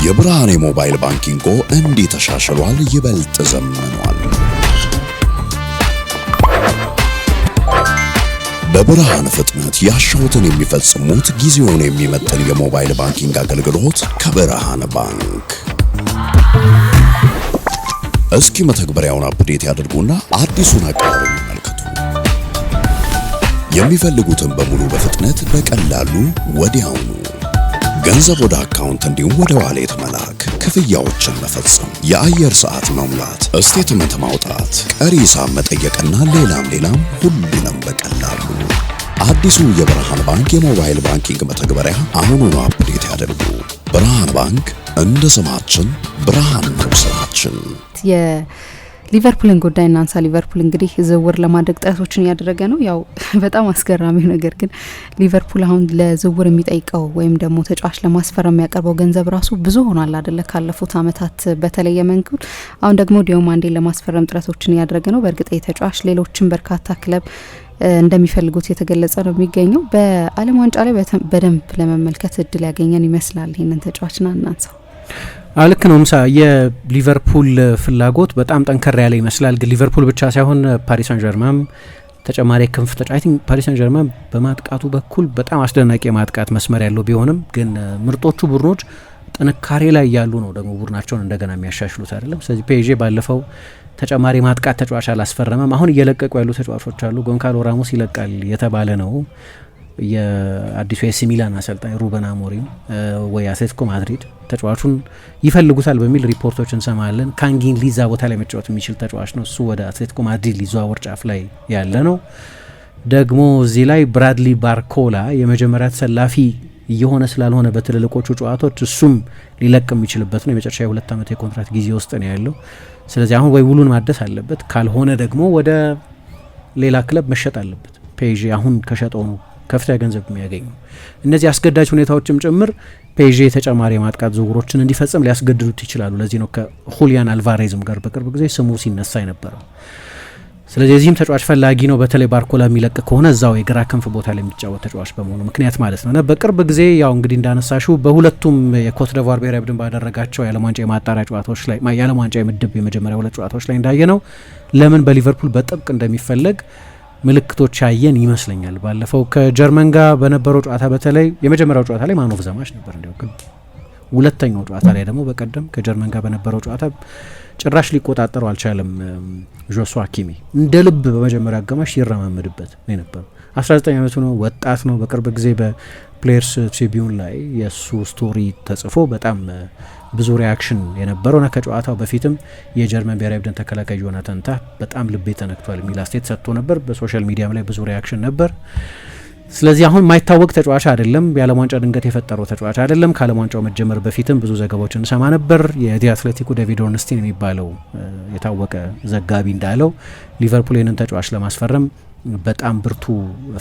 የብርሃን ሞባይል ባንኪንግ እንዴት ተሻሽሏል ይበልጥ ዘመኗል። በብርሃን ፍጥነት ያሻውትን የሚፈጽሙት ጊዜውን የሚመጥን የሞባይል ባንኪንግ አገልግሎት ከብርሃን ባንክ። እስኪ መተግበሪያውን አፕዴት ያድርጉና አዲሱን አቀራረብ ይመልከቱ። የሚፈልጉትን በሙሉ በፍጥነት በቀላሉ ወዲያውኑ ገንዘብ ወደ አካውንት እንዲሁም ወደ ዋሌት መላክ፣ ክፍያዎችን መፈጸም፣ የአየር ሰዓት መሙላት፣ ስቴትመንት ማውጣት፣ ቀሪ ሂሳብ መጠየቅና ሌላም ሁሉንም በቀላሉ። አዲሱ የብርሃን ባንክ የሞባይል ባንኪንግ መተግበሪያ አሁኑኑ አፕዴት ያድርጉ። ብርሃን ባንክ እንደ ስማችን ብርሃን ነው ስራችን። ሊቨርፑልን ጉዳይ እናንሳ። ሊቨርፑል እንግዲህ ዝውውር ለማድረግ ጥረቶችን እያደረገ ነው። ያው በጣም አስገራሚው ነገር ግን ሊቨርፑል አሁን ለዝውውር የሚጠይቀው ወይም ደግሞ ተጫዋች ለማስፈረም የሚያቀርበው ገንዘብ ራሱ ብዙ ሆኗል አይደለ? ካለፉት አመታት በተለየ መንገድ አሁን ደግሞ ዲዮማንዴን ለማስፈረም ጥረቶችን እያደረገ ነው። በእርግጥ የተጫዋች ሌሎችን በርካታ ክለብ እንደሚፈልጉት የተገለጸ ነው የሚገኘው። በዓለም ዋንጫ ላይ በደንብ ለመመልከት እድል ያገኘን ይመስላል። ይህንን ተጫዋችና እናንሳው። ልክ ነው ምሳ የሊቨርፑል ፍላጎት በጣም ጠንከር ያለ ይመስላል። ግን ሊቨርፑል ብቻ ሳይሆን ፓሪስ ሳን ጀርማን ተጨማሪ ክንፍ ተጫዋች ፓሪስ ሳን ጀርማን በማጥቃቱ በኩል በጣም አስደናቂ የማጥቃት መስመር ያለው ቢሆንም ግን ምርጦቹ ቡድኖች ጥንካሬ ላይ ያሉ ነው ደግሞ ቡድናቸውን እንደገና የሚያሻሽሉት አይደለም። ስለዚህ ፒኤስጂ ባለፈው ተጨማሪ ማጥቃት ተጫዋች አላስፈረመም። አሁን እየለቀቁ ያሉ ተጫዋቾች አሉ። ጎንካሎ ራሞስ ይለቃል የተባለ ነው። የአዲሱ ኤሲ ሚላን አሰልጣኝ ሩበን አሞሪም ወይ አትሌቲኮ ማድሪድ ተጫዋቹን ይፈልጉታል በሚል ሪፖርቶች እንሰማለን። ካንጊን ሊዛ ቦታ ላይ መጫወት የሚችል ተጫዋች ነው። እሱ ወደ አትሌቲኮ ማድሪድ ሊዘዋወር ጫፍ ላይ ያለ ነው። ደግሞ እዚህ ላይ ብራድሊ ባርኮላ የመጀመሪያ ተሰላፊ እየሆነ ስላልሆነ በትልልቆቹ ጨዋታዎች እሱም ሊለቅ የሚችልበት ነው። የመጨረሻ የ2 ዓመት የኮንትራት ጊዜ ውስጥ ነው ያለው። ስለዚህ አሁን ወይ ውሉን ማደስ አለበት፣ ካልሆነ ደግሞ ወደ ሌላ ክለብ መሸጥ አለበት። ፔዤ አሁን ከሸጠው ነው ከፍተኛ ገንዘብ የሚያገኙ። እነዚህ አስገዳጅ ሁኔታዎችም ጭምር ፔዤ ተጨማሪ የማጥቃት ዝውውሮችን እንዲፈጽም ሊያስገድዱት ይችላሉ። ለዚህ ነው ከሁሊያን አልቫሬዝም ጋር በቅርብ ጊዜ ስሙ ሲነሳ የነበረው። ስለዚህ የዚህም ተጫዋች ፈላጊ ነው። በተለይ ባርኮላ የሚለቅ ከሆነ እዛው የግራ ክንፍ ቦታ ላይ የሚጫወት ተጫዋች በመሆኑ ምክንያት ማለት ነው። በቅርብ ጊዜ ያው እንግዲህ እንዳነሳሹ በሁለቱም የኮት ዲቯር ብሔራዊ ቡድን ባደረጋቸው የዓለም ዋንጫ የማጣሪያ ጨዋታዎች ላይ የዓለም ዋንጫ የምድብ የመጀመሪያ 2 ጨዋታዎች ላይ እንዳየ ነው ለምን በሊቨርፑል በጥብቅ እንደሚፈለግ ምልክቶች ያየን ይመስለኛል። ባለፈው ከጀርመን ጋር በነበረው ጨዋታ በተለይ የመጀመሪያው ጨዋታ ላይ ማን ኦፍ ዘ ማች ነበር። እንዲያው ግን ሁለተኛው ጨዋታ ላይ ደግሞ በቀደም ከጀርመን ጋር በነበረው ጨዋታ ጭራሽ ሊቆጣጠረው አልቻለም። ጆሹዋ ኪሚ እንደ ልብ በመጀመሪያ አጋማሽ ይረማመድበት ነው የነበረው። 19 ዓመቱ ነው፣ ወጣት ነው። በቅርብ ጊዜ በፕሌየርስ ትሪቢዩን ላይ የእሱ ስቶሪ ተጽፎ በጣም ብዙ ሪያክሽን የነበረውና ከጨዋታው በፊትም የጀርመን ብሔራዊ ቡድን ተከላካይ ዮናታን ታህ በጣም ልቤ ተነክቷል የሚል አስተያየት ሰጥቶ ነበር። በሶሻል ሚዲያም ላይ ብዙ ሪያክሽን ነበር። ስለዚህ አሁን የማይታወቅ ተጫዋች አይደለም። የዓለም ዋንጫ ድንገት የፈጠረው ተጫዋች አይደለም። ከዓለም ዋንጫው መጀመር በፊትም ብዙ ዘገባዎችን እንሰማ ነበር። የዲ አትሌቲኮ ዴቪድ ኦርንስቲን የሚባለው የታወቀ ዘጋቢ እንዳለው ሊቨርፑል ይህንን ተጫዋች ለማስፈረም በጣም ብርቱ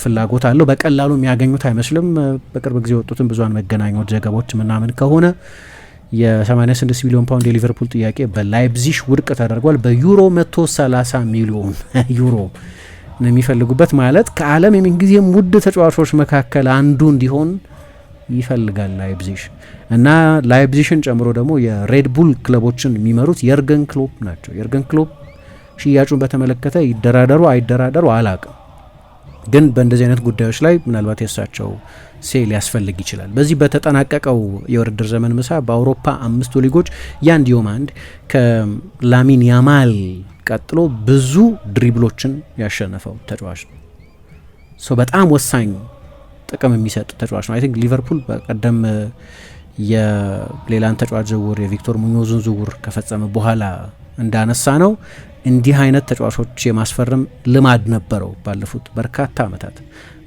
ፍላጎት አለው። በቀላሉ የሚያገኙት አይመስልም። በቅርብ ጊዜ የወጡትን ብዙሃን መገናኛዎች ዘገባዎች ምናምን ከሆነ የ86 ሚሊዮን ፓውንድ የሊቨርፑል ጥያቄ በላይፕዚግ ውድቅ ተደርጓል። በዩሮ 130 ሚሊዮን ዩሮ ነው የሚፈልጉበት። ማለት ከዓለም የምንጊዜም ውድ ተጫዋቾች መካከል አንዱ እንዲሆን ይፈልጋል ላይፕዚግ እና ላይፕዚግን ጨምሮ ደግሞ የሬድ ቡል ክለቦችን የሚመሩት የርገን ክሎፕ ናቸው። የርገን ክሎፕ ሽያጩን በተመለከተ ይደራደሩ አይደራደሩ አላቅም፣ ግን በእንደዚህ አይነት ጉዳዮች ላይ ምናልባት የሳቸው ሴል ያስፈልግ ይችላል። በዚህ በተጠናቀቀው የውድድር ዘመን ምሳ በአውሮፓ 5ቱ ሊጎች ያን ዲዮማንድ ከላሚን ያማል ቀጥሎ ብዙ ድሪብሎችን ያሸነፈው ተጫዋች ነው። በጣም ወሳኝ ጥቅም የሚሰጥ ተጫዋች ነው። አይ ቲንክ ሊቨርፑል በቀደም የሌላን ተጫዋች ዝውውር የቪክቶር ሙኞዝን ዝውውር ከፈጸመ በኋላ እንዳነሳ ነው እንዲህ አይነት ተጫዋቾች የማስፈረም ልማድ ነበረው ባለፉት በርካታ ዓመታት።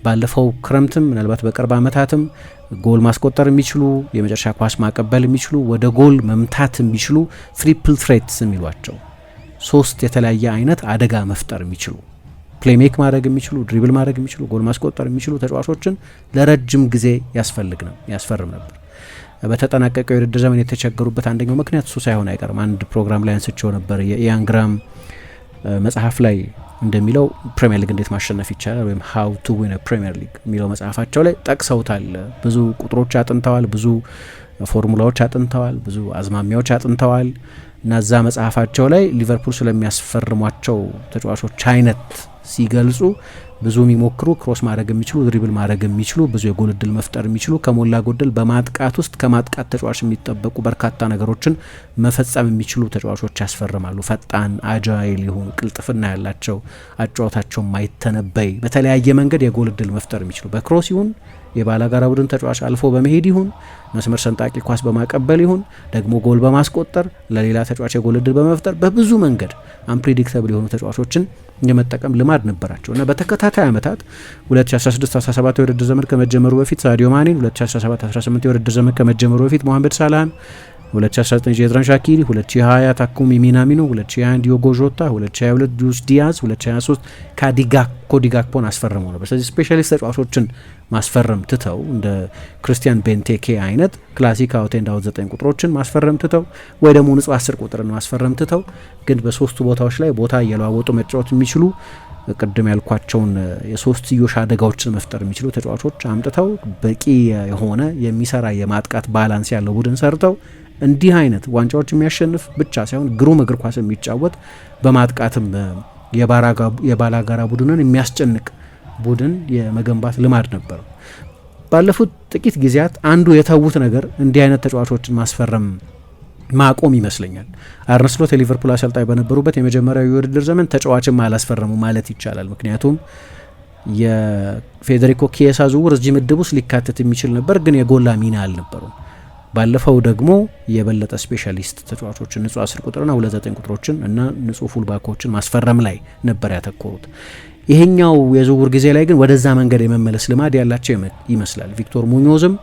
ባለፈው ክረምትም ምናልባት በቅርብ ዓመታትም ጎል ማስቆጠር የሚችሉ የመጨረሻ ኳስ ማቀበል የሚችሉ ወደ ጎል መምታት የሚችሉ ትሪፕል ትሬትስ የሚሏቸው 3 የተለያየ አይነት አደጋ መፍጠር የሚችሉ ፕሌይሜክ ማድረግ የሚችሉ ድሪብል ማድረግ የሚችሉ ጎል ማስቆጠር የሚችሉ ተጫዋቾችን ለረጅም ጊዜ ያስፈርም ነበር። በተጠናቀቀው የውድድር ዘመን የተቸገሩበት አንደኛው ምክንያት እሱ ሳይሆን አይቀርም። አንድ ፕሮግራም ላይ አንስቼው ነበር። የኢያን ግራም መጽሐፍ ላይ እንደሚለው ፕሪሚየር ሊግ እንዴት ማሸነፍ ይቻላል ወይም ሃው ቱ ዊን ፕሪሚየር ሊግ የሚለው መጽሐፋቸው ላይ ጠቅሰውታል። ብዙ ቁጥሮች አጥንተዋል፣ ብዙ ፎርሙላዎች አጥንተዋል፣ ብዙ አዝማሚያዎች አጥንተዋል እና እዛ መጽሐፋቸው ላይ ሊቨርፑል ስለሚያስፈርሟቸው ተጫዋቾች አይነት ሲገልጹ ብዙ የሚሞክሩ ክሮስ ማድረግ የሚችሉ ድሪብል ማድረግ የሚችሉ ብዙ የጎል እድል መፍጠር የሚችሉ ከሞላ ጎደል በማጥቃት ውስጥ ከማጥቃት ተጫዋች የሚጠበቁ በርካታ ነገሮችን መፈጸም የሚችሉ ተጫዋቾች ያስፈርማሉ። ፈጣን አጃይል የሆኑ ቅልጥፍና ያላቸው አጫዋታቸው ማይተነበይ በተለያየ መንገድ የጎል እድል መፍጠር የሚችሉ በክሮስ ይሁን የባላጋራ ቡድን ተጫዋች አልፎ በመሄድ ይሁን መስመር ሰንጣቂ ኳስ በማቀበል ይሁን ደግሞ ጎል በማስቆጠር ለሌላ ተጫዋች የጎል እድል በመፍጠር በብዙ መንገድ አንፕሬዲክተብል የሆኑ ተጫዋቾችን የመጠቀም ልማድ ነበራቸው እና በተከታታይ ዓመታት 2016-17 የውድድር ዘመን ከመጀመሩ በፊት ሳዲዮ ማኔን፣ 2017-18 የውድድር ዘመን ከመጀመሩ በፊት ሞሐመድ ሳላህን፣ 2019 ጄድራን ሻኪሪ፣ 2020 ታኩሚ ሚናሚኖ፣ 2021 ዲዮጎ ዦታ፣ 2022 ሉዊስ ዲያዝ፣ 2023 ኮዲ ጋክፖን አስፈርመው ነበር። ስለዚህ ስፔሻሊስት ተጫዋቾችን ማስፈረም ትተው እንደ ክርስቲያን ቤንቴኬ አይነት ክላሲክ አውት ኤንድ አውት 9 ቁጥሮችን ማስፈረም ትተው ወይ ደግሞ ንጹህ 10 ቁጥርን ማስፈረም ትተው ግን በሶስቱ ቦታዎች ላይ ቦታ እየለዋወጡ መጫወት የሚችሉ ቅድም ያልኳቸውን የሶስትዮሽ አደጋዎችን መፍጠር የሚችሉ ተጫዋቾች አምጥተው በቂ የሆነ የሚሰራ የማጥቃት ባላንስ ያለው ቡድን ሰርተው እንዲህ አይነት ዋንጫዎች የሚያሸንፍ ብቻ ሳይሆን ግሩም እግር ኳስ የሚጫወት በማጥቃትም የባላጋራ ቡድንን የሚያስጨንቅ ቡድን የመገንባት ልማድ ነበረው። ባለፉት ጥቂት ጊዜያት አንዱ የተዉት ነገር እንዲህ አይነት ተጫዋቾችን ማስፈረም ማቆም ይመስለኛል። አርነ ስሎት የሊቨርፑል አሰልጣኝ በነበሩበት የመጀመሪያው የውድድር ዘመን ተጫዋችን አላስፈረሙ ማለት ይቻላል። ምክንያቱም የፌዴሪኮ ኪየሳ ዝውውር እዚህ ምድብ ውስጥ ሊካተት የሚችል ነበር፣ ግን የጎላ ሚና አልነበረውም። ባለፈው ደግሞ የበለጠ ስፔሻሊስት ተጫዋቾችን ንጹህ 10 ቁጥርና 29 ቁጥሮችን እና ንጹህ ፉልባኮችን ማስፈረም ላይ ነበር ያተኮሩት። ይሄኛው የዝውውር ጊዜ ላይ ግን ወደዛ መንገድ የመመለስ ልማድ ያላቸው ይመስላል። ቪክቶር ሙኞዝም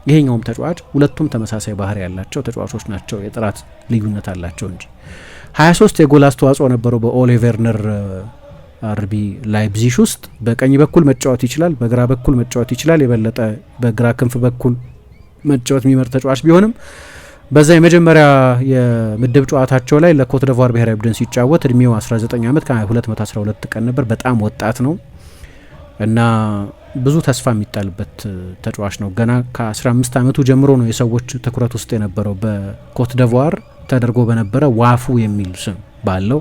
ይሄኛውም ተጫዋች ሁለቱም ተመሳሳይ ባህሪ ያላቸው ተጫዋቾች ናቸው። የጥራት ልዩነት አላቸው እንጂ 23 የጎል አስተዋጽኦ ነበረው በኦሌ ቬርነር አርቢ ላይፕዚግ ውስጥ። በቀኝ በኩል መጫወት ይችላል፣ በግራ በኩል መጫወት ይችላል። የበለጠ በግራ ክንፍ በኩል መጫወት የሚመርጥ ተጫዋች ቢሆንም በዛ የመጀመሪያ የምድብ ጨዋታቸው ላይ ለኮት ዲቯር ብሔራዊ ቡድን ሲጫወት እድሜው 19 ዓመት ከ212 ቀን ነበር። በጣም ወጣት ነው እና ብዙ ተስፋ የሚጣልበት ተጫዋች ነው። ገና ከ15 ዓመቱ ጀምሮ ነው የሰዎች ትኩረት ውስጥ የነበረው። በኮት ዲቯር ተደርጎ በነበረ ዋፉ የሚል ስም ባለው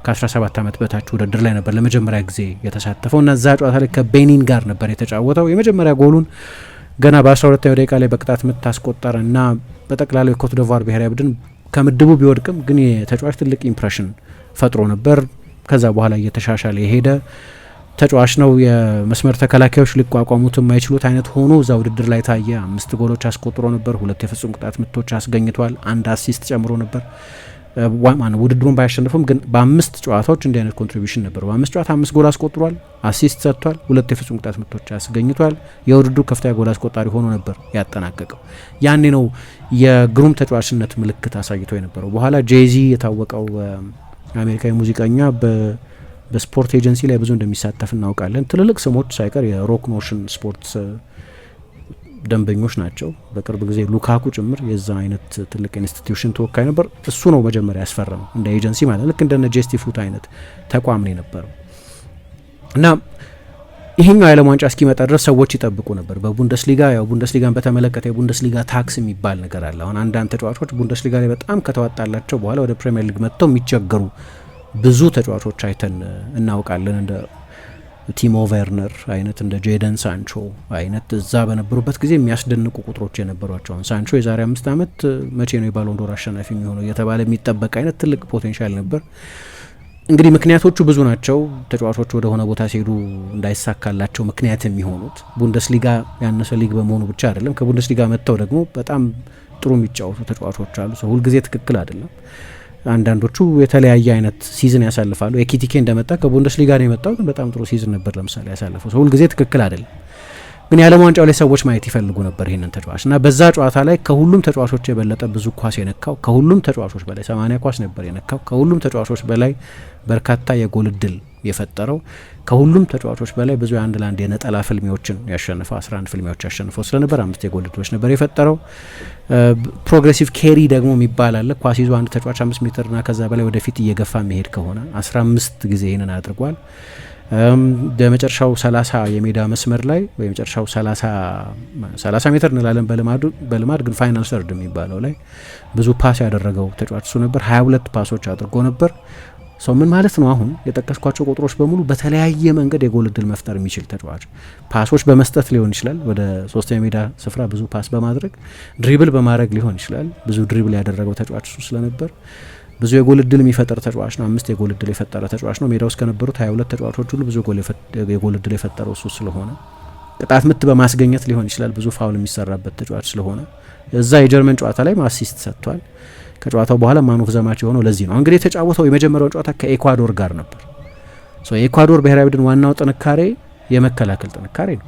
ከ17 ዓመት በታች ውድድር ላይ ነበር ለመጀመሪያ ጊዜ የተሳተፈው እና እዛ ጨዋታ ላይ ከቤኒን ጋር ነበር የተጫወተው። የመጀመሪያ ጎሉን ገና በ12ኛው ደቂቃ ላይ በቅጣት ምት አስቆጠረ እና በጠቅላላው የኮት ዲቯር ብሔራዊ ቡድን ከምድቡ ቢወድቅም ግን የተጫዋች ትልቅ ኢምፕሬሽን ፈጥሮ ነበር። ከዛ በኋላ እየተሻሻለ የሄደ ተጫዋች ነው። የመስመር ተከላካዮች ሊቋቋሙት የማይችሉት አይነት ሆኖ እዛ ውድድር ላይ ታየ። 5 ጎሎች አስቆጥሮ ነበር፣ 2 የፍጹም ቅጣት ምቶች አስገኝቷል፣ 1 አሲስት ጨምሮ ነበር። ውድድሩን ባያሸንፉም ግን በ5 ጨዋታዎች እንዲህ አይነት ኮንትሪቢዩሽን ነበር። በ5 ጨዋታ 5 ጎል አስቆጥሯል፣ አሲስት ሰጥቷል፣ 2 የፍጹም ቅጣት ምቶች አስገኝቷል። የውድድሩ ከፍተኛ ጎል አስቆጣሪ ሆኖ ነበር ያጠናቀቀው። ያኔ ነው የግሩም ተጫዋችነት ምልክት አሳይቶ የነበረው። በኋላ ጄዚ የታወቀው አሜሪካዊ ሙዚቀኛ በስፖርት ኤጀንሲ ላይ ብዙ እንደሚሳተፍ እናውቃለን። ትልልቅ ስሞች ሳይቀር የሮክ ኖሽን ስፖርት ደንበኞች ናቸው። በቅርብ ጊዜ ሉካኩ ጭምር የዛ አይነት ትልቅ ኢንስቲትዩሽን ተወካይ ነበር። እሱ ነው መጀመሪያ ያስፈረመው እንደ ኤጀንሲ ማለት ልክ እንደነ ጄስቲ ፉት አይነት ተቋም ነው የነበረው እና ይሄኛው የዓለም ዋንጫ እስኪመጣ ድረስ ሰዎች ይጠብቁ ነበር። በቡንደስሊጋ ያው ቡንደስሊጋን በተመለከተ የቡንደስሊጋ ታክስ የሚባል ነገር አለ። አሁን አንዳንድ ተጫዋቾች ቡንደስሊጋ ላይ በጣም ከተዋጣላቸው በኋላ ወደ ፕሪሚየር ሊግ መጥተው የሚቸገሩ ብዙ ተጫዋቾች አይተን እናውቃለን። እንደ ቲሞ ቨርነር አይነት እንደ ጄደን ሳንቾ አይነት እዛ በነበሩበት ጊዜ የሚያስደንቁ ቁጥሮች የነበሯቸው። ሳንቾ የዛሬ 5 ዓመት መቼ ነው የባሎንዶር አሸናፊ የሚሆነው እየተባለ የሚጠበቅ አይነት ትልቅ ፖቴንሻል ነበር። እንግዲህ ምክንያቶቹ ብዙ ናቸው። ተጫዋቾች ወደ ሆነ ቦታ ሲሄዱ እንዳይሳካላቸው ምክንያት የሚሆኑት ቡንደስሊጋ ያነሰ ሊግ በመሆኑ ብቻ አይደለም። ከቡንደስሊጋ መጥተው ደግሞ በጣም ጥሩ የሚጫወቱ ተጫዋቾች አሉ። ሰው ሁልጊዜ ትክክል አይደለም። አንዳንዶቹ የተለያየ አይነት ሲዝን ያሳልፋሉ። ኤኪቲኬ እንደመጣ ከቡንደስሊጋ ነው የመጣው፣ ግን በጣም ጥሩ ሲዝን ነበር ለምሳሌ ያሳለፈው። ሰው ሁልጊዜ ትክክል አይደለም። ግን የዓለም ዋንጫው ላይ ሰዎች ማየት ይፈልጉ ነበር ይህንን ተጫዋች እና በዛ ጨዋታ ላይ ከሁሉም ተጫዋቾች የበለጠ ብዙ ኳስ የነካው፣ ከሁሉም ተጫዋቾች በላይ 80 ኳስ ነበር የነካው፣ ከሁሉም ተጫዋቾች በላይ በርካታ የጎል እድል የፈጠረው። ከሁሉም ተጫዋቾች በላይ ብዙ የአንድ ለአንድ የነጠላ ፍልሚዎችን ያሸንፈው 11 ፍልሚያዎች ያሸንፈው ስለነበር 5 የጎል ዕድሎች ነበር የፈጠረው። ፕሮግሬሲቭ ኬሪ ደግሞ የሚባል አለ። ኳስ ይዞ አንድ ተጫዋች 5 ሜትርና ከዛ በላይ ወደፊት እየገፋ መሄድ ከሆነ 15 ጊዜ ይህንን አድርጓል። በመጨረሻው 30 የሜዳ መስመር ላይ በመጨረሻው 30 ሜትር እንላለን በልማድ ግን ፋይናል ሰርድ የሚባለው ላይ ብዙ ፓስ ያደረገው ተጫዋች እሱ ነበር። 22 ፓሶች አድርጎ ነበር። ሰው ምን ማለት ነው? አሁን የጠቀስኳቸው ቁጥሮች በሙሉ በተለያየ መንገድ የጎል እድል መፍጠር የሚችል ተጫዋች፣ ፓሶች በመስጠት ሊሆን ይችላል፣ ወደ ሶስተኛ ሜዳ ስፍራ ብዙ ፓስ በማድረግ ድሪብል በማድረግ ሊሆን ይችላል። ብዙ ድሪብል ያደረገው ተጫዋች እሱ ስለነበር ብዙ የጎል እድል የሚፈጠር ተጫዋች ነው። 5 የጎል እድል የፈጠረ ተጫዋች ነው። ሜዳ ውስጥ ከነበሩት 22 ተጫዋቾች ሁሉ ብዙ የጎል እድል የፈጠረው እሱ ስለሆነ ቅጣት ምት በማስገኘት ሊሆን ይችላል፣ ብዙ ፋውል የሚሰራበት ተጫዋች ስለሆነ እዛ የጀርመን ጨዋታ ላይ አሲስት ሰጥቷል። ከጨዋታው በኋላ ማን ኦፍ ዘ ማች የሆነው ለዚህ ነው። እንግዲህ የተጫወተው የመጀመሪያው ጨዋታ ከኤኳዶር ጋር ነበር። የኤኳዶር ብሔራዊ ቡድን ዋናው ጥንካሬ የመከላከል ጥንካሬ ነው።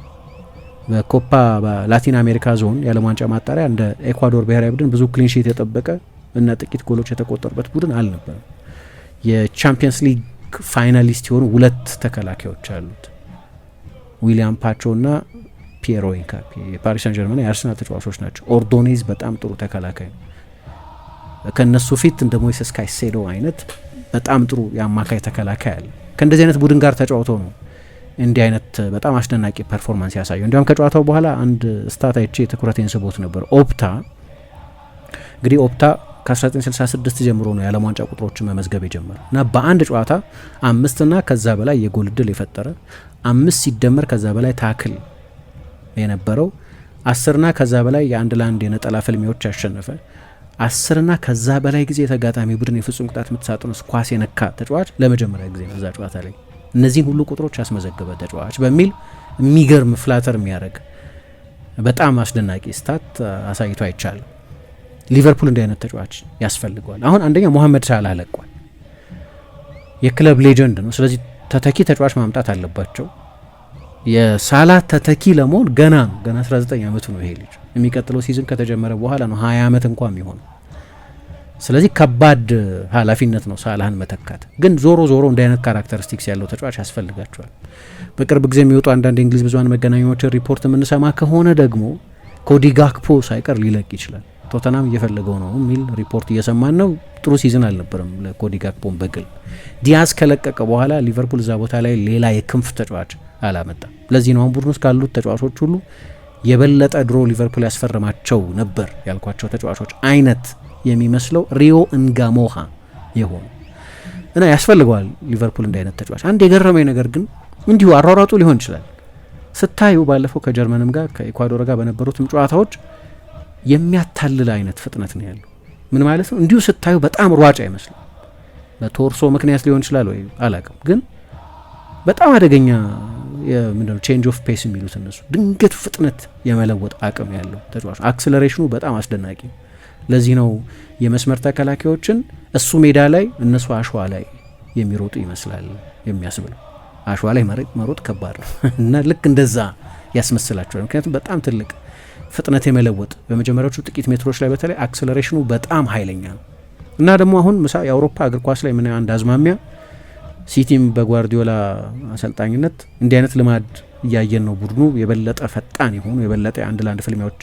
በኮፓ በላቲን አሜሪካ ዞን የዓለም ዋንጫ ማጣሪያ እንደ ኤኳዶር ብሔራዊ ቡድን ብዙ ክሊንሺት የጠበቀ እና ጥቂት ጎሎች የተቆጠሩበት ቡድን አልነበረም። የቻምፒየንስ ሊግ ፋይናሊስት የሆኑ 2 ተከላካዮች አሉት፣ ዊሊያም ፓቾ እና ፒየሮ ኢንካፒ። የፓሪስ ሳን ጀርመን የአርሰናል ተጫዋቾች ናቸው። ኦርዶኔዝ በጣም ጥሩ ተከላካይ ነው። ከነሱ ፊት እንደ ሞይሰስ ካይሴዶ አይነት በጣም ጥሩ የአማካይ ተከላካይ አለ። ከእንደዚህ አይነት ቡድን ጋር ተጫውተው ነው እንዲህ አይነት በጣም አስደናቂ ፐርፎርማንስ ያሳየው። እንዲያውም ከጨዋታው በኋላ አንድ ስታት አይቼ ትኩረቴን ስቦት ነበር። ኦፕታ እንግዲህ ኦፕታ ከ1966 ጀምሮ ነው የዓለም ዋንጫ ቁጥሮችን መመዝገብ የጀመረው እና በአንድ ጨዋታ 5ና ከዛ በላይ የጎል እድል የፈጠረ 5 ሲደመር ከዛ በላይ ታክል የነበረው 10ና ከዛ በላይ የአንድ ለአንድ የነጠላ ፍልሚዎች ያሸነፈ 10ና ከዛ በላይ ጊዜ የተጋጣሚ ቡድን የፍጹም ቅጣት ምት ሳጥን ውስጥ ኳስ የነካ ተጫዋች ለመጀመሪያ ጊዜ ነው እዛ ጨዋታ ላይ እነዚህን ሁሉ ቁጥሮች ያስመዘገበ ተጫዋች በሚል የሚገርም ፍላተር የሚያደርግ በጣም አስደናቂ ስታት አሳይቶ አይቻልም። ሊቨርፑል እንዲህ አይነት ተጫዋች ያስፈልገዋል። አሁን አንደኛ ሞሐመድ ሳላህ ለቋል፣ የክለብ ሌጀንድ ነው። ስለዚህ ተተኪ ተጫዋች ማምጣት አለባቸው። የሳላህ ተተኪ ለመሆን ገና 19 ዓመቱ ነው ይሄ ልጅ። የሚቀጥለው ሲዝን ከተጀመረ በኋላ ነው 20 ዓመት እንኳን የሚሆነው። ስለዚህ ከባድ ኃላፊነት ነው ሳላህን መተካት። ግን ዞሮ እንዲህ አይነት ካራክተሪስቲክስ ያለው ተጫዋች ያስፈልጋቸዋል። በቅርብ ጊዜ የሚወጡ አንዳንድ የእንግሊዝ ብዙኃን መገናኛዎችን ሪፖርት የምንሰማ ከሆነ ደግሞ ኮዲ ጋክፖ ሳይቀር ሊለቅ ይችላል፣ ቶተናም እየፈለገው ነው የሚል ሪፖርት እየሰማን ነው። ጥሩ ሲዝን አልነበረም ለኮዲ ጋክፖን በግል። ዲያዝ ከለቀቀ በኋላ ሊቨርፑል እዛ ቦታ ላይ ሌላ የክንፍ ተጫዋች አላመጣም። ለዚህ ነው አሁን ቡድን ውስጥ ካሉት ተጫዋቾች ሁሉ የበለጠ ድሮ ሊቨርፑል ያስፈረማቸው ነበር ያልኳቸው ተጫዋቾች አይነት የሚመስለው ሪዮ እንጋሞሃ የሆኑ እና ያስፈልገዋል ሊቨርፑል እንዲህ አይነት ተጫዋች። አንድ የገረመኝ ነገር ግን እንዲሁ አሯሯጡ ሊሆን ይችላል ስታዩ ባለፈው ከጀርመንም ጋር ከኢኳዶር ጋር በነበሩትም ጨዋታዎች የሚያታልል አይነት ፍጥነት ነው ያለው። ምን ማለት ነው? እንዲሁ ስታዩ በጣም ሯጭ አይመስልም። በቶርሶ ምክንያት ሊሆን ይችላል ወይ አላቅም፣ ግን በጣም አደገኛ ምንድነው ቼንጅ ኦፍ ፔስ የሚሉት እነሱ ድንገት ፍጥነት የመለወጥ አቅም ያለው ተጫዋች። አክስለሬሽኑ በጣም አስደናቂ። ለዚህ ነው የመስመር ተከላካዮችን እሱ ሜዳ ላይ እነሱ አሸዋ ላይ የሚሮጡ ይመስላል የሚያስብለው። አሸዋ ላይ መሮጥ ከባድ ነው እና ልክ እንደዛ ያስመስላቸዋል። ምክንያቱም በጣም ትልቅ ፍጥነት የመለወጥ በመጀመሪያዎቹ ጥቂት ሜትሮች ላይ በተለይ አክስለሬሽኑ በጣም ኃይለኛ ነው እና ደግሞ አሁን የአውሮፓ እግር ኳስ ላይ ምን አንድ አዝማሚያ ሲቲም በጓርዲዮላ አሰልጣኝነት እንዲህ አይነት ልማድ እያየን ነው። ቡድኑ የበለጠ ፈጣን የሆኑ የበለጠ አንድ ለአንድ ፍልሚያዎች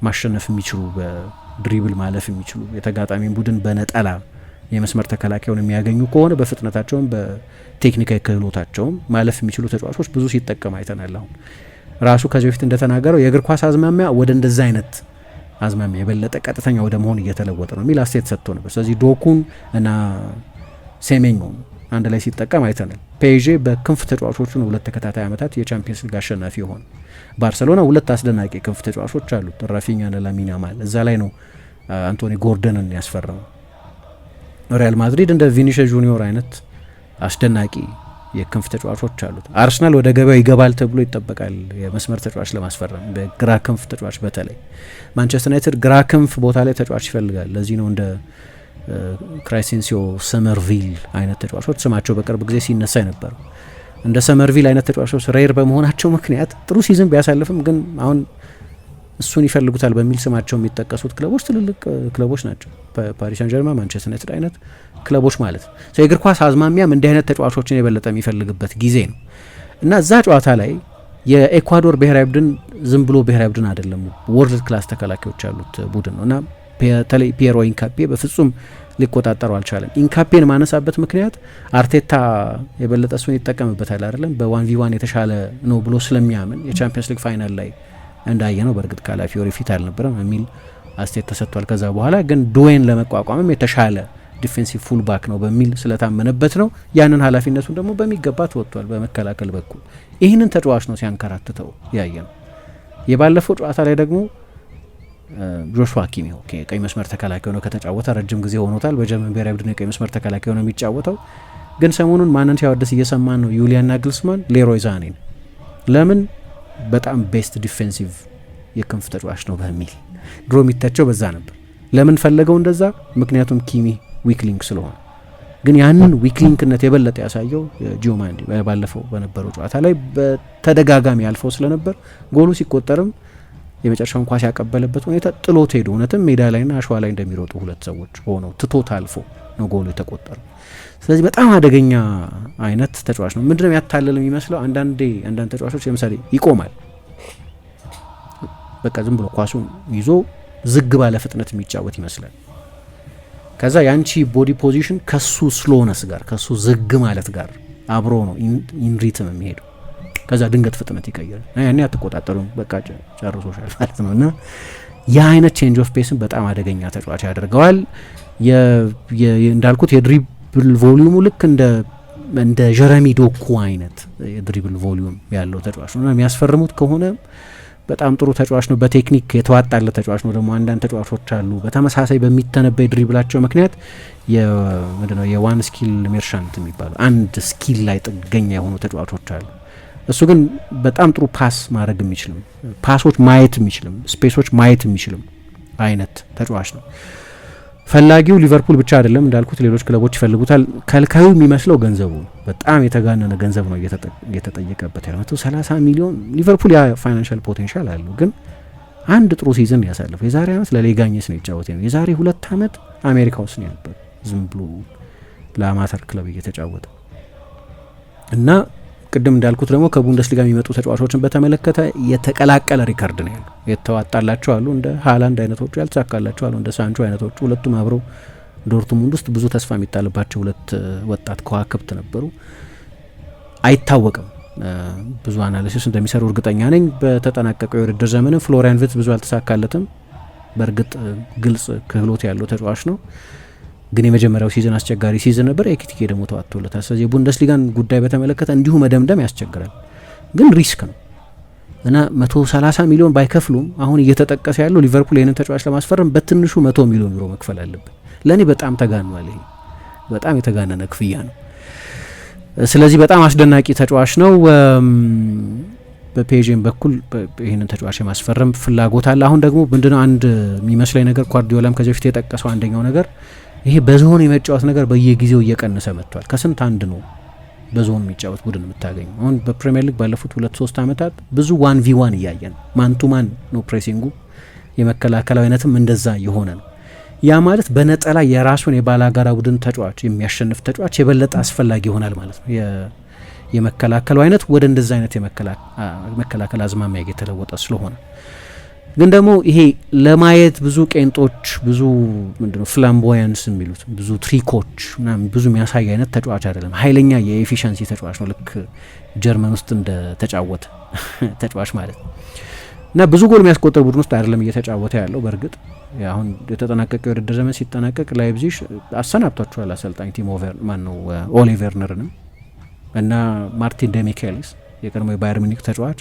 ማሸነፍ የሚችሉ በድሪብል ማለፍ የሚችሉ የተጋጣሚ ቡድን በነጠላ የመስመር ተከላካዩን የሚያገኙ ከሆነ በፍጥነታቸውም በቴክኒካዊ ክህሎታቸውም ማለፍ የሚችሉ ተጫዋቾች ብዙ ሲጠቀም አይተናል። አሁን ራሱ ከዚህ በፊት እንደተናገረው የእግር ኳስ አዝማሚያ ወደ እንደዛ አይነት አዝማሚያ የበለጠ ቀጥተኛ ወደ መሆን እየተለወጠ ነው የሚል አስተያየት ሰጥቶ ነበር። ስለዚህ ዶኩን እና ሴሜኞን አንድ ላይ ሲጠቀም አይተናል። ፔዤ በክንፍ ተጫዋቾቹ ነው 2 ተከታታይ ዓመታት የቻምፒየንስ ሊግ አሸናፊ የሆነ። ባርሰሎና 2 አስደናቂ ክንፍ ተጫዋቾች አሉት፣ ራፊኛና ላሚን ያማል። እዛ ላይ ነው አንቶኒ ጎርደንን ያስፈረመው። ሪያል ማድሪድ እንደ ቪኒሲየስ ጁኒዮር አይነት አስደናቂ የክንፍ ተጫዋቾች አሉት። አርሰናል ወደ ገበያው ይገባል ተብሎ ይጠበቃል የመስመር ተጫዋች ለማስፈረም በግራ ክንፍ ተጫዋች። በተለይ ማንቸስተር ዩናይትድ ግራ ክንፍ ቦታ ላይ ተጫዋች ይፈልጋል። ለዚህ ነው እንደ ክራይሴንሲዮ፣ ሰመርቪል አይነት ተጫዋቾች ስማቸው በቅርብ ጊዜ ሲነሳ የነበረው። እንደ ሰመርቪል አይነት ተጫዋቾች ሬር በመሆናቸው ምክንያት ጥሩ ሲዝን ቢያሳልፍም ግን አሁን እሱን ይፈልጉታል በሚል ስማቸው የሚጠቀሱት ክለቦች ትልልቅ ክለቦች ናቸው። ፓሪስ ሳን ጀርማን፣ ማንቸስተር ዩናይትድ አይነት ክለቦች ማለት ነው። የእግር ኳስ አዝማሚያም እንዲህ አይነት ተጫዋቾችን የበለጠ የሚፈልግበት ጊዜ ነው እና እዛ ጨዋታ ላይ የኤኳዶር ብሔራዊ ቡድን ዝም ብሎ ብሔራዊ ቡድን አይደለም፣ ወርልድ ክላስ ተከላካዮች ያሉት ቡድን ነው እና በተለይ ፒየሮ ኢንካፔ በፍጹም ሊቆጣጠሩ አልቻለም። ኢንካፔን ማነሳበት ምክንያት አርቴታ የበለጠ እሱን ይጠቀምበታል አይደለም፣ በ1v1 የተሻለ ነው ብሎ ስለሚያምን የቻምፒየንስ ሊግ ፋይናል ላይ እንዳየ ነው። በእርግጥ ካላፊዮሪ ፊት አልነበረም የሚል አስቴት ተሰጥቷል። ከዛ በኋላ ግን ዱዌን ለመቋቋምም የተሻለ ዲፌንሲቭ ፉልባክ ነው በሚል ስለታመነበት ነው። ያንን ኃላፊነቱን ደግሞ በሚገባ ተወጥቷል በመከላከል በኩል። ይህንን ተጫዋች ነው ሲያንከራትተው ያየ ነው። የባለፈው ጨዋታ ላይ ደግሞ ጆሹዋ ኪሚህ ቀይ መስመር ተከላካይ ሆኖ ከተጫወተ ረጅም ጊዜ ሆኖታል። በጀርመን ብሔራዊ ቡድን የቀይ መስመር ተከላካይ ሆኖ የሚጫወተው ግን ሰሞኑን ማንን ሲያወድስ እየሰማን ነው? ዩሊያን ናግልስማን ሌሮይ ዛኔን ለምን በጣም ቤስት ዲፌንሲቭ የክንፍ ተጫዋች ነው በሚል ድሮ የሚታቸው በዛ ነበር። ለምን ፈለገው እንደዛ? ምክንያቱም ኪሚህ ዊክሊንክ ስለሆነ። ግን ያንን ዊክሊንክነት የበለጠ ያሳየው ጂኦማንዲ ባለፈው በነበረው ጨዋታ ላይ በተደጋጋሚ አልፈው ስለነበር ጎሉ ሲቆጠርም የመጨረሻውን ኳስ ያቀበለበት ሁኔታ ጥሎት ሄዱ። እውነትም ሜዳ ላይና አሸዋ ላይ እንደሚሮጡ ሁለት ሰዎች ሆነው ትቶት አልፎ ነው ጎሉ የተቆጠረው። ስለዚህ በጣም አደገኛ አይነት ተጫዋች ነው። ምንድነው ያታለል የሚመስለው? አንዳንድ ተጫዋቾች ለምሳሌ ይቆማል፣ በቃ ዝም ብሎ ኳሱን ይዞ ዝግ ባለ ፍጥነት የሚጫወት ይመስላል። ከዛ ያንቺ ቦዲ ፖዚሽን ከሱ ስሎነስ ጋር ከሱ ዝግ ማለት ጋር አብሮ ነው ኢንሪትም የሚሄደው። ከዛ ድንገት ፍጥነት ይቀይራል። ያኔ አትቆጣጠሩም፣ በቃ ጨርሶሻል ማለት ነው። እና ያ አይነት ቼንጅ ኦፍ ፔስን በጣም አደገኛ ተጫዋች ያደርገዋል። እንዳልኩት የድሪብል ቮሊዩሙ ልክ እንደ ጀረሚ ዶኩ አይነት የድሪብል ቮሊዩም ያለው ተጫዋች ነው እና የሚያስፈርሙት ከሆነ በጣም ጥሩ ተጫዋች ነው። በቴክኒክ የተዋጣለ ተጫዋች ነው። ደግሞ አንዳንድ ተጫዋቾች አሉ በተመሳሳይ በሚተነበይ ድሪብላቸው ምክንያት ምንድነው የዋን ስኪል ሜርሻንት የሚባሉ አንድ ስኪል ላይ ጥገኛ የሆኑ ተጫዋቾች አሉ። እሱ ግን በጣም ጥሩ ፓስ ማድረግ የሚችልም ፓሶች ማየት የሚችልም ስፔሶች ማየት የሚችልም አይነት ተጫዋች ነው። ፈላጊው ሊቨርፑል ብቻ አይደለም እንዳልኩት ሌሎች ክለቦች ይፈልጉታል። ከልካዩ የሚመስለው ገንዘቡ በጣም የተጋነነ ገንዘብ ነው እየተጠየቀበት ያለው 130 ሚሊዮን። ሊቨርፑል ያ ፋይናንሻል ፖቴንሻል አለው፣ ግን አንድ ጥሩ ሲዝን ያሳለፈው የዛሬ ዓመት ለሌጋኘስ ነው የተጫወተ ነው። የዛሬ 2 ዓመት አሜሪካ ውስጥ ነው ነበር ዝም ብሎ ለአማተር ክለብ እየተጫወተ እና ቅድም እንዳልኩት ደግሞ ከቡንደስሊጋ የሚመጡ ተጫዋቾችን በተመለከተ የተቀላቀለ ሪከርድ ነው ያለው። የተዋጣላቸው አሉ እንደ ሃላንድ አይነቶቹ፣ ያልተሳካላቸው አሉ እንደ ሳንቾ አይነቶቹ። ሁለቱም አብረው ዶርትሙንድ ውስጥ ብዙ ተስፋ የሚጣልባቸው ሁለት ወጣት ከዋክብት ነበሩ። አይታወቅም፣ ብዙ አናሊሲስ እንደሚሰሩ እርግጠኛ ነኝ። በተጠናቀቀው የውድድር ዘመንም ፍሎሪያን ቪርትዝ ብዙ አልተሳካለትም። በእርግጥ ግልጽ ክህሎት ያለው ተጫዋች ነው፣ ግን የመጀመሪያው ሲዝን አስቸጋሪ ሲዝን ነበር። ኤኪቲኬ ደግሞ ተዋጥቶለታል። ስለዚህ የቡንደስሊጋን ጉዳይ በተመለከተ እንዲሁ መደምደም ያስቸግራል፣ ግን ሪስክ ነው እና 130 ሚሊዮን ባይከፍሉም አሁን እየተጠቀሰ ያለው ሊቨርፑል ይህንን ተጫዋች ለማስፈረም በትንሹ 100 ሚሊዮን ዩሮ መክፈል አለበት። ለእኔ በጣም ተጋኗል። ይሄ በጣም የተጋነነ ክፍያ ነው። ስለዚህ በጣም አስደናቂ ተጫዋች ነው። በፔዥን በኩል ይህንን ተጫዋች የማስፈረም ፍላጎት አለ። አሁን ደግሞ ምንድነው አንድ የሚመስለኝ ነገር ጓርዲዮላም ከዚህ በፊት የጠቀሰው አንደኛው ነገር ይሄ በዞን የመጫወት ነገር በየጊዜው እየቀነሰ መጥቷል። ከስንት አንድ ነው በዞን የሚጫወት ቡድን የምታገኙ። አሁን በፕሪሚየር ሊግ ባለፉት 2-3 ዓመታት ብዙ 1v1 እያየን ማን ቱ ማን ነው ፕሬሲንጉ፣ የመከላከላዊ አይነትም እንደዛ የሆነ ነው። ያ ማለት በነጠላ የራሱን የባላጋራ ቡድን ተጫዋች የሚያሸንፍ ተጫዋች የበለጠ አስፈላጊ ይሆናል ማለት ነው። የመከላከሉ አይነት ወደ እንደዛ አይነት የመከላከል አዝማሚያ የተለወጠ ስለሆነ ግን ደግሞ ይሄ ለማየት ብዙ ቄንጦች ብዙ ምንድነው ፍላምቦያንስ የሚሉት ብዙ ትሪኮች ምናምን ብዙ የሚያሳይ አይነት ተጫዋች አይደለም። ኃይለኛ የኤፊሸንሲ ተጫዋች ነው፣ ልክ ጀርመን ውስጥ እንደ ተጫወተ ተጫዋች ማለት ነው። እና ብዙ ጎል የሚያስቆጥር ቡድን ውስጥ አይደለም እየተጫወተ ያለው። በእርግጥ አሁን የተጠናቀቀ የውድድር ዘመን ሲጠናቀቅ ላይፕዚግ አሰናብቷቸዋል አሰልጣኝ ቲሞ ኦሊ ቬርነርንም እና ማርቲን ደሚኬልስ የቀድሞ የባየር ሚኒክ ተጫዋች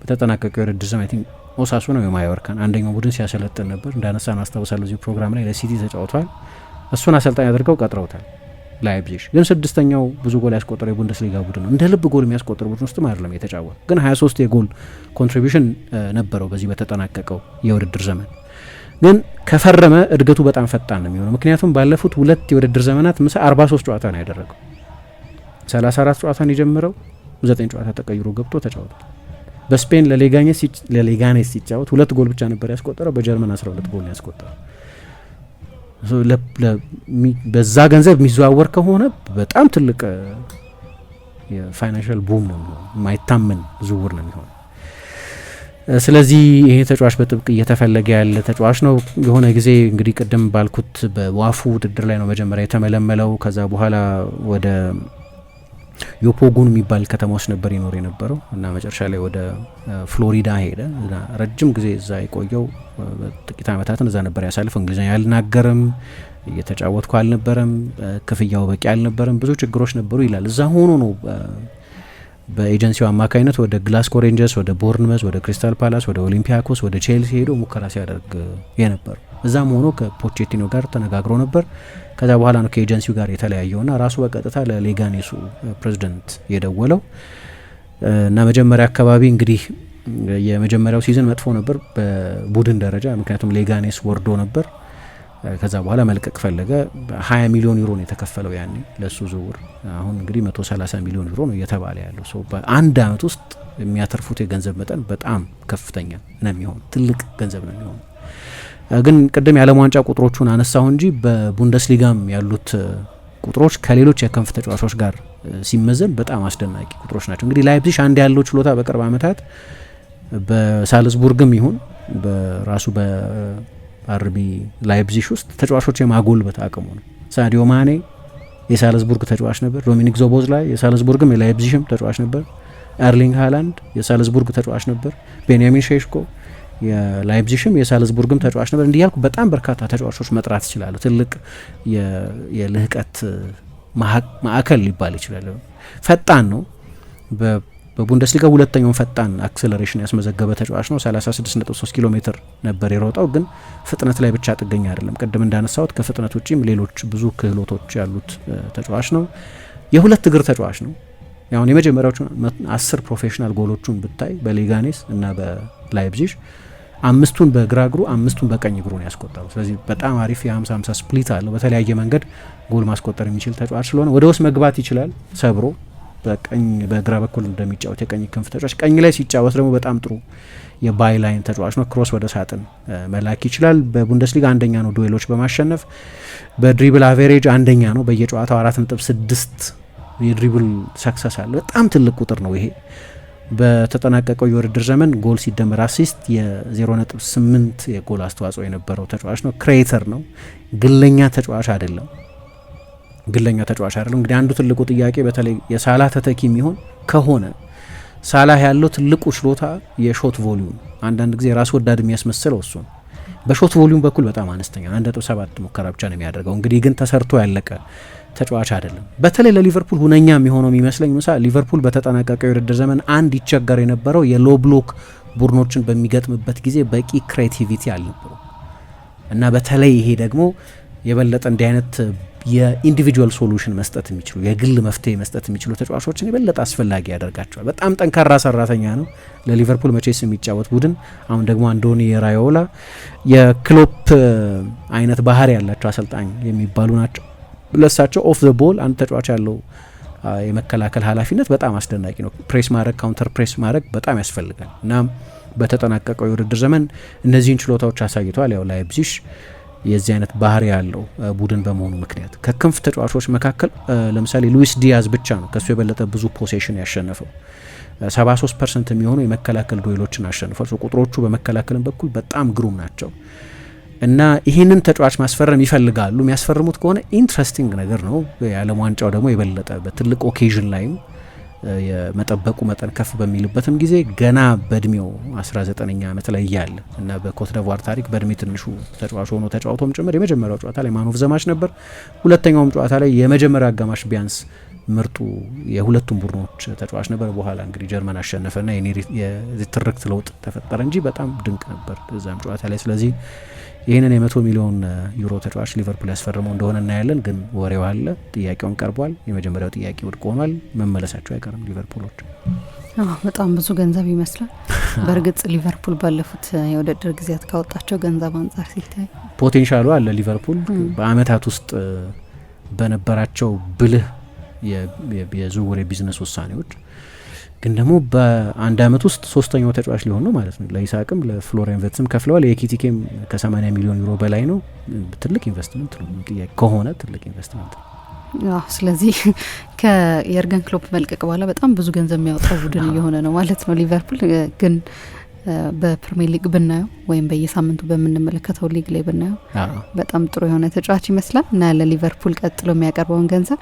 በተጠናቀቀ የውድድር ዘመን አይ ኦሳሱና ነው የማዮርካን አንደኛው ቡድን ሲያሰለጥን ነበር። እንዳነሳን አስታውሳለሁ እዚህ ፕሮግራም ላይ ለሲቲ ተጫውቷል። እሱን አሰልጣኝ አድርገው ቀጥረውታል ላይፕዚግ። ግን 6ኛው ብዙ ጎል ያስቆጠረው የቡንደስሊጋ ቡድን ነው። እንደ ልብ ጎል የሚያስቆጥር ቡድን ውስጥ አይደለም የተጫወተ፣ ግን 23 የጎል ኮንትሪቢዩሽን ነበረው በዚህ በተጠናቀቀው የውድድር ዘመን። ግን ከፈረመ እድገቱ በጣም ፈጣን ነው የሚሆነው። ምክንያቱም ባለፉት 2 የውድድር ዘመናት 43 ጨዋታ ነው ያደረገው። 34 ጨዋታን የጀመረው 9 ጨዋታ ተቀይሮ ገብቶ ተጫውቷል። በስፔን ለሌጋኔስ ሲጫወት 2 ጎል ብቻ ነበር ያስቆጠረው። በጀርመን 12 ጎል ያስቆጠረው። በዛ ገንዘብ የሚዘዋወር ከሆነ በጣም ትልቅ የፋይናንሻል ቡም ነው የሚሆነው፣ የማይታመን ዝውውር ነው የሚሆነው። ስለዚህ ይሄ ተጫዋች በጥብቅ እየተፈለገ ያለ ተጫዋች ነው። የሆነ ጊዜ እንግዲህ ቅድም ባልኩት በዋፉ ውድድር ላይ ነው መጀመሪያ የተመለመለው። ከዛ በኋላ ወደ ዮፖጉን የሚባል ከተማ ውስጥ ነበር ይኖር የነበረው እና መጨረሻ ላይ ወደ ፍሎሪዳ ሄደ እና ረጅም ጊዜ እዛ የቆየው ጥቂት ዓመታትን እዛ ነበር ያሳልፈው። እንግሊዝኛ አልናገርም፣ እየተጫወትኩ አልነበረም፣ ክፍያው በቂ አልነበረም፣ ብዙ ችግሮች ነበሩ ይላል። እዛ ሆኖ ነው በኤጀንሲው አማካኝነት ወደ ግላስጎ ሬንጀርስ፣ ወደ ቦርንመዝ፣ ወደ ክሪስታል ፓላስ፣ ወደ ኦሊምፒያኮስ፣ ወደ ቼልሲ ሄዶ ሙከራ ሲያደርግ የነበረው። እዛም ሆኖ ከፖቼቲኖ ጋር ተነጋግሮ ነበር። ከዛ በኋላ ነው ከኤጀንሲው ጋር የተለያየውና ራሱ በቀጥታ ለሌጋኔሱ ፕሬዚደንት የደወለው እና መጀመሪያ አካባቢ እንግዲህ የመጀመሪያው ሲዝን መጥፎ ነበር በቡድን ደረጃ፣ ምክንያቱም ሌጋኔስ ወርዶ ነበር። ከዛ በኋላ መልቀቅ ፈለገ። 20 ሚሊዮን ዩሮ ነው የተከፈለው ያኔ ለሱ ዝውውር። አሁን እንግዲህ 130 ሚሊዮን ዩሮ ነው እየተባለ ያለው። ሶ በአንድ አመት ውስጥ የሚያተርፉት የገንዘብ መጠን በጣም ከፍተኛ ነው የሚሆነው፣ ትልቅ ገንዘብ ነው የሚሆነው። ግን ቅድም የዓለም ዋንጫ ቁጥሮቹን አነሳሁ እንጂ በቡንደስሊጋም ያሉት ቁጥሮች ከሌሎች የክንፍ ተጫዋቾች ጋር ሲመዘን በጣም አስደናቂ ቁጥሮች ናቸው። እንግዲህ ላይፕዚግ አንድ ያለው ችሎታ በቅርብ አመታት በሳልዝቡርግም ይሁን በራሱ በአርቢ ላይፕዚግ ውስጥ ተጫዋቾች የማጎልበት አቅሙ ነው። ሳዲዮ ማኔ የሳልዝቡርግ ተጫዋች ነበር። ዶሚኒክ ዞቦዝላይ የሳልዝቡርግም የላይፕዚግም ተጫዋች ነበር። ኤርሊንግ ሃላንድ የሳልዝቡርግ ተጫዋች ነበር። ቤንያሚን ሼሽኮ የላይፕዚግም የሳልዝቡርግም ተጫዋች ነበር። እንዲህ ያልኩ በጣም በርካታ ተጫዋቾች መጥራት ይችላሉ። ትልቅ የልህቀት ማዕከል ሊባል ይችላል። ፈጣን ነው። በቡንደስሊጋ ሁለተኛውን ፈጣን አክሰለሬሽን ያስመዘገበ ተጫዋች ነው። 36.3 ኪሎ ሜትር ነበር የሮጠው። ግን ፍጥነት ላይ ብቻ ጥገኛ አይደለም። ቅድም እንዳነሳሁት ከፍጥነት ውጪም ሌሎች ብዙ ክህሎቶች ያሉት ተጫዋች ነው። የሁለት እግር ተጫዋች ነው። ያሁን የመጀመሪያዎቹ 10 ፕሮፌሽናል ጎሎቹን ብታይ በሌጋኔስ እና በላይፕዚግ 5ቱን በግራ እግሩ 5ቱን በቀኝ እግሩ ነው ያስቆጠረው። ስለዚህ በጣም አሪፍ የ50-50 ስፕሊት አለው። በተለያየ መንገድ ጎል ማስቆጠር የሚችል ተጫዋች ስለሆነ ወደ ውስጥ መግባት ይችላል ሰብሮ በቀኝ በግራ በኩል እንደሚጫወት የቀኝ ክንፍ ተጫዋች። ቀኝ ላይ ሲጫወት ደግሞ በጣም ጥሩ የባይ ላይን ተጫዋች ነው። ክሮስ ወደ ሳጥን መላክ ይችላል። በቡንደስሊጋ አንደኛ ነው ዱዌሎች በማሸነፍ። በድሪብል አቬሬጅ አንደኛ ነው። በየጨዋታው 4.6 የድሪብል ሰክሰስ አለ። በጣም ትልቅ ቁጥር ነው ይሄ። በተጠናቀቀው የውድድር ዘመን ጎል ሲደመር አሲስት የ0.8 የጎል አስተዋጽኦ የነበረው ተጫዋች ነው። ክሬተር ነው። ግለኛ ተጫዋች አይደለም። እንግዲህ አንዱ ትልቁ ጥያቄ በተለይ የሳላ ተተኪ የሚሆን ከሆነ ሳላህ ያለው ትልቁ ችሎታ የሾት ቮሊዩም፣ አንዳንድ ጊዜ ራስ ወዳድ የሚያስመስለው እሱ ነው። በሾት ቮሊዩም በኩል በጣም አነስተኛ 1.7 ሙከራ ብቻ ነው የሚያደርገው። እንግዲህ ግን ተሰርቶ ያለቀ ተጫዋች አይደለም። በተለይ ለሊቨርፑል ሁነኛ የሚሆነው የሚመስለኝ ሊቨርፑል በተጠናቀቀው የውድድር ዘመን አንድ ይቸገር የነበረው የሎ ብሎክ ቡድኖችን በሚገጥምበት ጊዜ በቂ ክሬቲቪቲ አልነበረው እና በተለይ ይሄ ደግሞ የበለጠ እንዲህ አይነት የኢንዲቪጁዋል ሶሉሽን መስጠት የሚችሉ የግል መፍትሄ መስጠት የሚችሉ ተጫዋቾችን የበለጠ አስፈላጊ ያደርጋቸዋል። በጣም ጠንካራ ሰራተኛ ነው ለሊቨርፑል መቼስ የሚጫወት ቡድን። አሁን ደግሞ አንዶኒ ራዮላ የክሎፕ አይነት ባህሪ ያላቸው አሰልጣኝ የሚባሉ ናቸው። ለሳቸው ኦፍ ዘ ቦል አንድ ተጫዋች ያለው የመከላከል ኃላፊነት በጣም አስደናቂ ነው። ፕሬስ ማድረግ፣ ካውንተር ፕሬስ ማድረግ በጣም ያስፈልጋል እና በተጠናቀቀው የውድድር ዘመን እነዚህን ችሎታዎች አሳይተዋል። ያው ላይፕዚግ የዚህ አይነት ባህሪ ያለው ቡድን በመሆኑ ምክንያት ከክንፍ ተጫዋቾች መካከል ለምሳሌ ሉዊስ ዲያዝ ብቻ ነው ከሱ የበለጠ ብዙ ፖሴሽን ያሸነፈው። 73% የሚሆኑ የመከላከል ዱዌሎችን አሸንፏል። ቁጥሮቹ በመከላከልም በኩል በጣም ግሩም ናቸው እና ይህንን ተጫዋች ማስፈረም ይፈልጋሉ። የሚያስፈርሙት ከሆነ ኢንትረስቲንግ ነገር ነው። የዓለም ዋንጫው ደግሞ የበለጠ በትልቅ ኦኬዥን ላይም የመጠበቁ መጠን ከፍ በሚልበትም ጊዜ ገና በእድሜው 19ኛ ዓመት ላይ እያለ እና በኮት ዲቯር ታሪክ በእድሜ ትንሹ ተጫዋች ሆኖ ተጫውቶም ጭምር የመጀመሪያው ጨዋታ ላይ ማን ኦፍ ዘ ማች ነበር። ሁለተኛውም ጨዋታ ላይ የመጀመሪያው አጋማሽ ቢያንስ ምርጡ የሁለቱም ቡድኖች ተጫዋች ነበር። በኋላ እንግዲህ ጀርመን አሸነፈና የትርክት ለውጥ ተፈጠረ እንጂ በጣም ድንቅ ነበር እዛም ጨዋታ ላይ። ስለዚህ ይህንን የ100 ሚሊዮን ዩሮ ተጫዋች ሊቨርፑል ያስፈርመው እንደሆነ እናያለን። ግን ወሬው አለ፣ ጥያቄውን ቀርቧል። የመጀመሪያው ጥያቄ ውድቅ ሆኗል። መመለሳቸው አይቀርም ሊቨርፑሎች። በጣም ብዙ ገንዘብ ይመስላል። በእርግጥ ሊቨርፑል ባለፉት የውድድር ጊዜያት ካወጣቸው ገንዘብ አንጻር ሲታይ ፖቴንሻሉ አለ። ሊቨርፑል በአመታት ውስጥ በነበራቸው ብልህ የዝውውር የቢዝነስ ውሳኔዎች ግን ደግሞ በአንድ አመት ውስጥ ሶስተኛው ተጫዋች ሊሆን ነው ማለት ነው። ለኢሳቅም ለፍሎሪያን ቨርትስም ከፍለዋል። የኤኪቲኬም ከ80 ሚሊዮን ዩሮ በላይ ነው። ትልቅ ኢንቨስትመንት ነው። ጥያቄ ከሆነ ትልቅ ኢንቨስትመንት ነው። ስለዚህ ከየርገን ክሎፕ መልቀቅ በኋላ በጣም ብዙ ገንዘብ የሚያወጣው ቡድን እየሆነ ነው ማለት ነው ሊቨርፑል። ግን በፕሪሚየር ሊግ ብናየው ወይም በየሳምንቱ በምንመለከተው ሊግ ላይ ብናየው በጣም ጥሩ የሆነ ተጫዋች ይመስላል እና ለሊቨርፑል ቀጥሎ የሚያቀርበውን ገንዘብ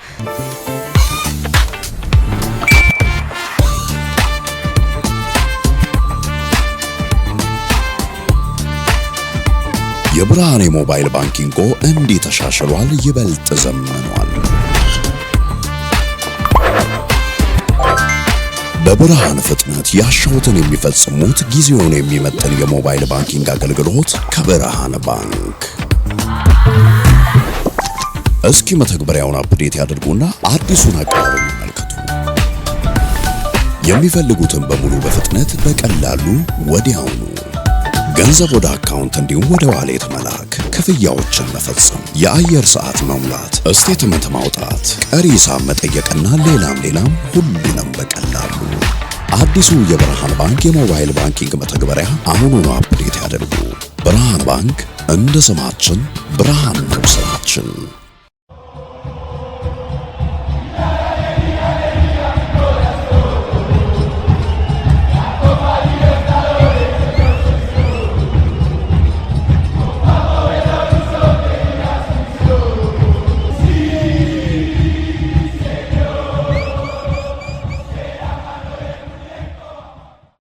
የብርሃን የሞባይል ባንኪንጎ እንዲህ ተሻሽሏል፣ ይበልጥ ዘምኗል። በብርሃን ፍጥነት ያሻውትን የሚፈጽሙት ጊዜውን የሚመጥን የሞባይል ባንኪንግ አገልግሎት ከብርሃን ባንክ። እስኪ መተግበሪያውን አፕዴት ያድርጉና አዲሱን አቀራረብ ይመልከቱ። የሚፈልጉትን በሙሉ በፍጥነት በቀላሉ ወዲያውኑ ገንዘብ ወደ አካውንት እንዲሁም ወደ ዋሌት መላክ፣ ክፍያዎችን መፈጸም፣ የአየር ሰዓት መሙላት፣ ስቴትመንት ማውጣት፣ ቀሪ ሂሳብ መጠየቅና ሌላም ሁሉንም በቀላሉ። አዲሱ የብርሃን ባንክ የሞባይል ባንኪንግ መተግበሪያ አሁኑኑ አፕዴት ያድርጉ። ብርሃን ባንክ እንደ ስማችን ብርሃን ነው ስራችን።